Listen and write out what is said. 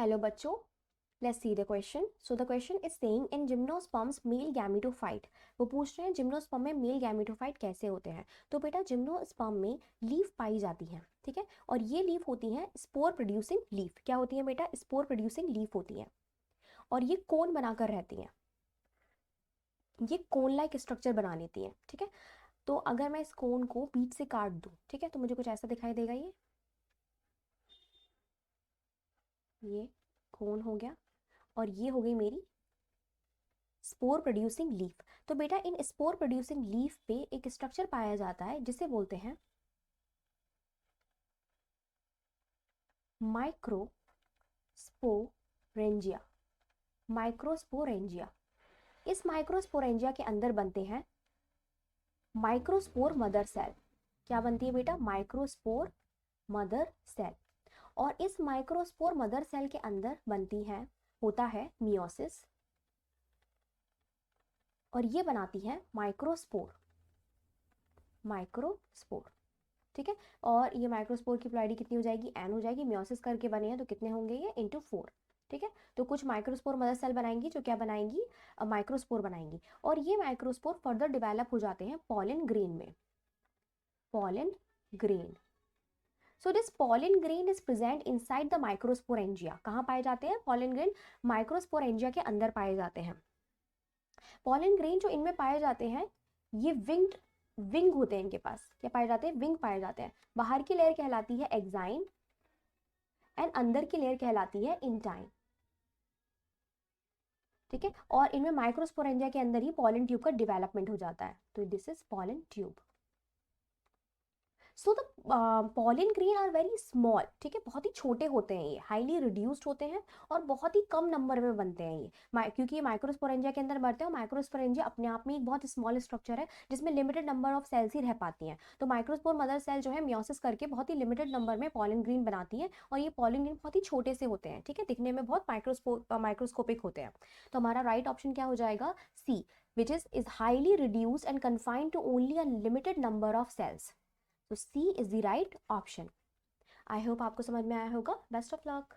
Hello बच्चों, let's see the question. So the question is saying in gymnosperms male gametophyte. वो पूछ रहे हैं जिम्नोस्पर्म में मेल गैमेटोफाइट कैसे होते हैं. तो बेटा जिम्नोस्पर्म में लीफ पाई जाती है, ठीक है. और ये लीफ होती हैं स्पोर प्रोड्यूसिंग लीफ. क्या होती है बेटा? स्पोर प्रोड्यूसिंग लीफ होती हैं. और ये कोन बनाकर रहती हैं. ये कोन लाइक स्ट्रक्चर बना लेती हैं, ठीक है. तो अगर मैं इस कोन को बीच से काट दूं, ठीक है, तो मुझे कुछ ऐसा दिखाई देगा. ये कोन हो गया और ये हो गई मेरी स्पोर प्रोड्यूसिंग लीफ. तो बेटा इन स्पोर प्रोड्यूसिंग लीफ पे एक स्ट्रक्चर पाया जाता है जिसे बोलते हैं माइक्रोस्पोरेंजिया. माइक्रोस्पोरेंजिया. इस माइक्रोस्पोरेंजिया के अंदर बनते हैं माइक्रोस्पोर मदर सेल. क्या बनती है बेटा? Microspore mother cell. और इस माइक्रोस्पोर मदर सेल के अंदर बनती है, होता है मियोसिस. और ये बनाती है माइक्रोस्पोर. माइक्रोस्पोर, ठीक है. और ये माइक्रोस्पोर की प्लॉइडी कितनी हो जाएगी? एन हो जाएगी. मियोसिस करके बने हैं तो कितने होंगे ये? इंटू 4, ठीक है. तो कुछ माइक्रोस्पोर मदर सेल बनाएंगी जो क्या बनाएंगी? माइक्रोस्पोर बनाएंगी. और ये माइक्रोस्पोर फर्दर डेवलप हो जाते हैं पॉलन ग्रेन में. Pollen grain. So this pollen grain is present inside the microsporangia. कहाँ पाए जाते हैं पॉलन ग्रेन? माइक्रोस्पोरेंजिया के अंदर पाए जाते हैं. पॉलन ग्रेन जो इनमें पाए जाते हैं ये विंग होते हैं. इनके पास क्या पाए जाते हैं? विंग पाए जाते हैं. बाहर की लेयर कहलाती है एक्साइन एंड अंदर की लेयर कहलाती है इंटाइन, ठीक है. और इनमें माइक्रोस्पोरेंजिया के अंदर ही पॉलन ट्यूब का डेवलपमेंट हो जाता है. तो this is pollen tube. So the pollen grain are very small, ठीक है. बहुत ही छोटे होते हैं ये, हाईली रिड्यूस्ड होते हैं और बहुत ही कम नंबर में बनते हैं ये. क्योंकि ये माइक्रोस्पोरेंजिया के अंदर बढ़ते हैं. माइक्रोस्पोरेंजिया अपने आप में एक बहुत स्मॉल स्ट्रक्चर है जिसमें लिमिटेड नंबर ऑफ सेल्स ही रह पाती हैं. तो माइक्रोस्पोर मदर सेल जो है मियोसिस करके बहुत ही लिमिटेड नंबर में पॉलन ग्रेन बनाती है. और ये पॉलन ग्रेन बहुत ही छोटे से होते हैं, ठीक है. दिखने में बहुत माइक्रोस्कोपिक होते हैं. तो हमारा राइट ऑप्शन क्या हो जाएगा? सी, which is highly reduced and confined to only a limited number of cells. So C is the right option. I hope आपको समझ में आया होगा. Best of luck.